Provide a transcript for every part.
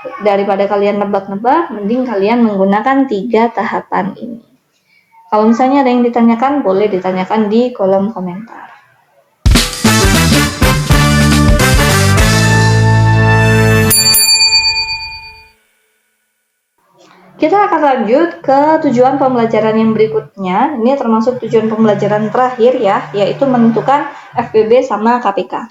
Daripada kalian nebak-nebak, mending kalian menggunakan 3 tahapan ini. Kalau misalnya ada yang ditanyakan, boleh ditanyakan di kolom komentar. Kita akan lanjut ke tujuan pembelajaran yang berikutnya. Ini termasuk tujuan pembelajaran terakhir ya, yaitu menentukan FPB sama KPK.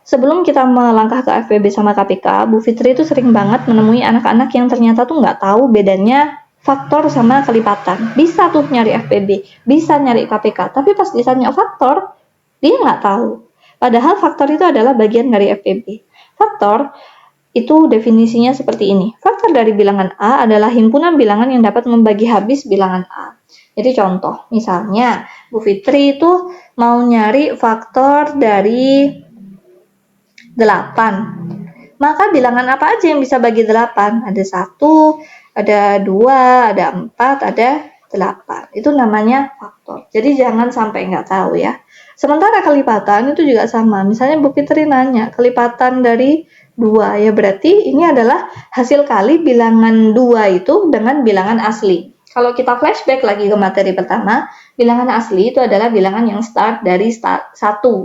Sebelum kita melangkah ke FPB sama KPK, Bu Fitri itu sering banget menemui anak-anak yang ternyata tuh nggak tahu bedanya faktor sama kelipatan. Bisa tuh nyari FPB, bisa nyari KPK, tapi pas ditanya faktor, dia nggak tahu. Padahal faktor itu adalah bagian dari FPB. Faktor itu definisinya seperti ini. Faktor dari bilangan A adalah himpunan bilangan yang dapat membagi habis bilangan A. Jadi contoh, misalnya Bu Fitri itu mau nyari faktor dari 8. Maka bilangan apa aja yang bisa bagi 8? Ada 1, ada 2, ada 4, ada 8. Itu namanya faktor. Jadi jangan sampai nggak tahu ya. Sementara kelipatan itu juga sama. Misalnya Bu Fitri nanya, kelipatan dari 2, ya berarti ini adalah hasil kali bilangan 2 itu dengan bilangan asli. Kalau kita flashback lagi ke materi pertama, bilangan asli itu adalah bilangan yang start dari 1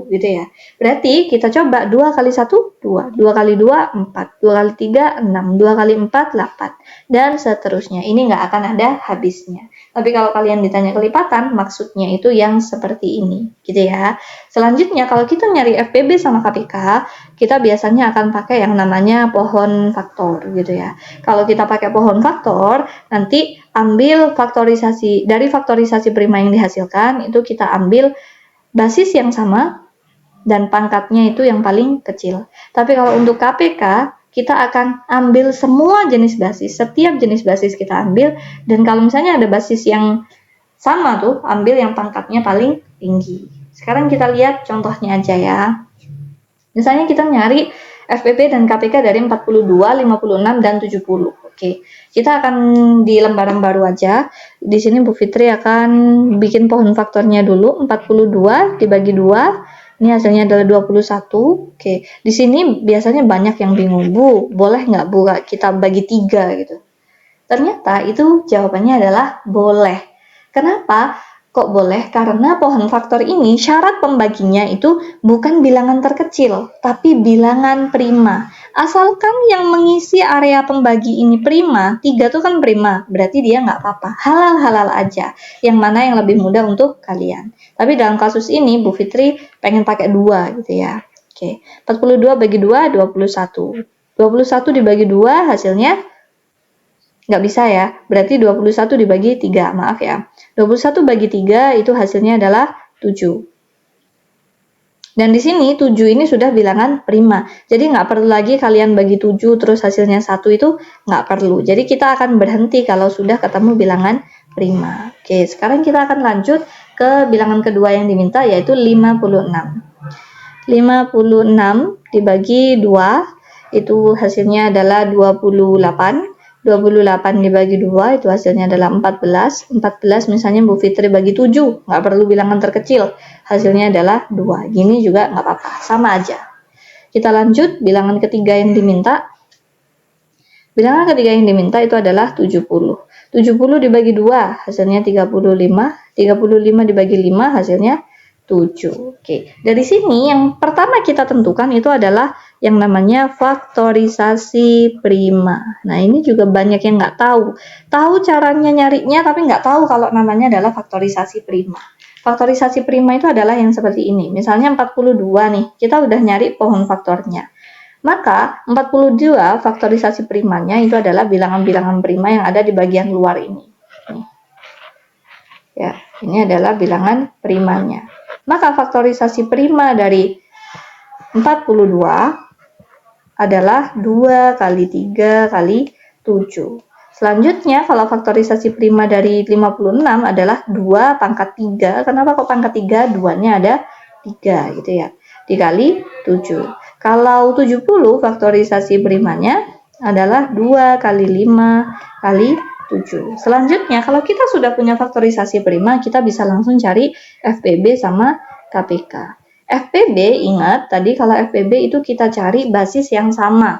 gitu ya. Berarti kita coba 2 kali 1, 2. 2 kali 2, 4. 2 kali 3, 6. 2 kali 4, 8. Dan seterusnya. Ini nggak akan ada habisnya. Tapi kalau kalian ditanya kelipatan, maksudnya itu yang seperti ini, gitu ya. Selanjutnya, kalau kita nyari FPB sama KPK, kita biasanya akan pakai yang namanya pohon faktor, gitu ya. Kalau kita pakai pohon faktor, nanti ambil faktorisasi, dari faktorisasi prima yang dihasilkan, itu kita ambil basis yang sama, dan pangkatnya itu yang paling kecil. Tapi kalau untuk KPK, kita akan ambil semua jenis basis, setiap jenis basis kita ambil, dan kalau misalnya ada basis yang sama tuh, ambil yang pangkatnya paling tinggi. Sekarang kita lihat contohnya aja ya. Misalnya kita nyari FPB dan KPK dari 42, 56, dan 70. Oke, kita akan di lembaran baru aja. Di sini Bu Fitri akan bikin pohon faktornya dulu, 42 dibagi 2. Ini hasilnya adalah 21. Oke, di sini biasanya banyak yang bingung, Bu, boleh nggak Bu kita bagi 3 gitu? Ternyata itu jawabannya adalah boleh. Kenapa? Kok boleh? Karena pohon faktor ini syarat pembaginya itu bukan bilangan terkecil, tapi bilangan prima. Asalkan yang mengisi area pembagi ini prima, 3 itu kan prima, berarti dia nggak apa-apa. Halal-halal aja, yang mana yang lebih mudah untuk kalian. Tapi dalam kasus ini, Bu Fitri pengen pakai 2 gitu ya. Oke, 42 bagi 2, 21. 21 dibagi 2 hasilnya nggak bisa ya, berarti 21 dibagi 3, maaf ya. 21 bagi 3 itu hasilnya adalah 7. Dan di sini 7 ini sudah bilangan prima. Jadi nggak perlu lagi kalian bagi 7 terus hasilnya 1 itu nggak perlu. Jadi kita akan berhenti kalau sudah ketemu bilangan prima. Oke, sekarang kita akan lanjut ke bilangan kedua yang diminta yaitu 56. 56 dibagi 2 itu hasilnya adalah 28. 28 dibagi 2 itu hasilnya adalah 14. 14 misalnya Bu Fitri bagi 7, nggak perlu bilangan terkecil, hasilnya adalah 2. Gini juga nggak apa-apa, sama aja. Kita lanjut, bilangan ketiga yang diminta. Bilangan ketiga yang diminta itu adalah 70. 70 dibagi 2 hasilnya 35. 35 dibagi 5 hasilnya 7. Oke, dari sini yang pertama kita tentukan itu adalah yang namanya faktorisasi prima. Nah, ini juga banyak yang nggak tahu. Tahu caranya nyarinya, tapi nggak tahu kalau namanya adalah faktorisasi prima. Faktorisasi prima itu adalah yang seperti ini. Misalnya 42 nih, kita udah nyari pohon faktornya. Maka 42 faktorisasi primanya itu adalah bilangan-bilangan prima yang ada di bagian luar ini. Nih. Ya, ini adalah bilangan primanya. Maka faktorisasi prima dari 42 adalah 2 kali 3 kali 7. Selanjutnya, kalau faktorisasi prima dari 56 adalah 2 pangkat 3. Kenapa kok pangkat 3? 2-nya ada 3 gitu ya. Dikali 7. Kalau 70 faktorisasi primanya adalah 2 kali 5 kali 7. Selanjutnya, kalau kita sudah punya faktorisasi prima, kita bisa langsung cari FPB sama KPK. FPB, ingat tadi kalau FPB itu kita cari basis yang sama.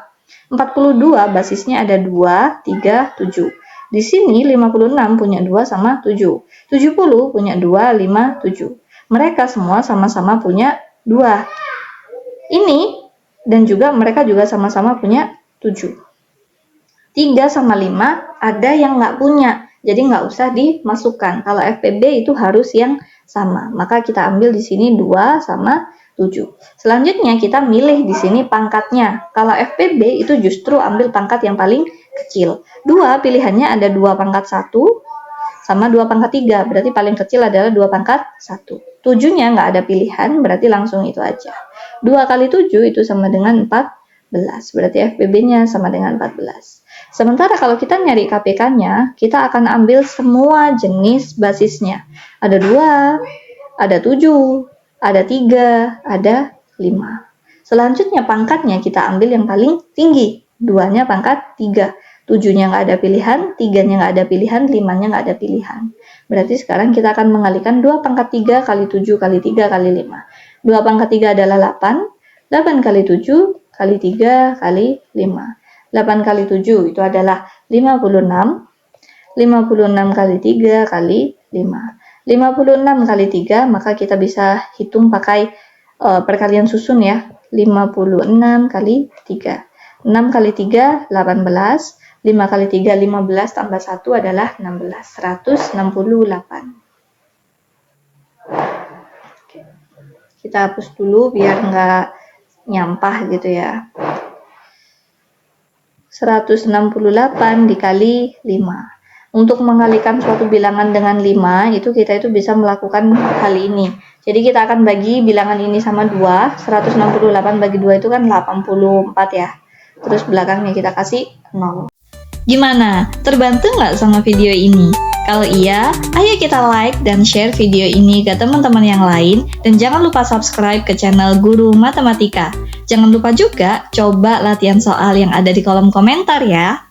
42 basisnya ada 2, 3, 7. Di sini 56 punya 2 sama 7. 70 punya 2, 5, 7. Mereka semua sama-sama punya 2. Ini dan juga mereka juga sama-sama punya 7. 3 sama 5 ada yang nggak punya, jadi nggak usah dimasukkan. Kalau FPB itu harus yang sama, maka kita ambil di sini 2 sama 7. Selanjutnya kita milih di sini pangkatnya. Kalau FPB itu justru ambil pangkat yang paling kecil. 2 pilihannya ada 2 pangkat 1 sama 2 pangkat 3, berarti paling kecil adalah 2 pangkat 1. 7-nya nggak ada pilihan, berarti langsung itu aja. 2 kali 7 itu sama dengan 14, berarti FPB-nya sama dengan 14. Sementara kalau kita nyari KPK-nya, kita akan ambil semua jenis basisnya. Ada 2, ada 7, ada 3, ada 5. Selanjutnya pangkatnya kita ambil yang paling tinggi. 2-nya pangkat 3. 7-nya nggak ada pilihan, 3-nya nggak ada pilihan, 5-nya nggak ada pilihan. Berarti sekarang kita akan mengalihkan 2 pangkat 3 kali 7 kali 3 kali 5. 2 pangkat 3 adalah 8. 8 kali 7 kali 3 kali 5. 8 kali 7 itu adalah 56. 56 kali 3 kali 5. 56 kali 3, maka kita bisa hitung pakai perkalian susun ya. 56 kali 3. 6 kali 3, 18. 5 kali 3, 15 tambah 1 adalah 16. 168. Kita hapus dulu biar nggak nyampah gitu ya. 168 dikali 5. Untuk mengalihkan suatu bilangan dengan 5, kita itu bisa melakukan hal ini. Jadi kita akan bagi bilangan ini sama 2. 168 bagi 2 itu kan 84 ya. Terus belakangnya kita kasih 0. Gimana? Terbantu nggak sama video ini? Kalau iya, ayo kita like dan share video ini ke teman-teman yang lain. Dan jangan lupa subscribe ke channel Guru Matematika. Jangan lupa juga coba latihan soal yang ada di kolom komentar ya.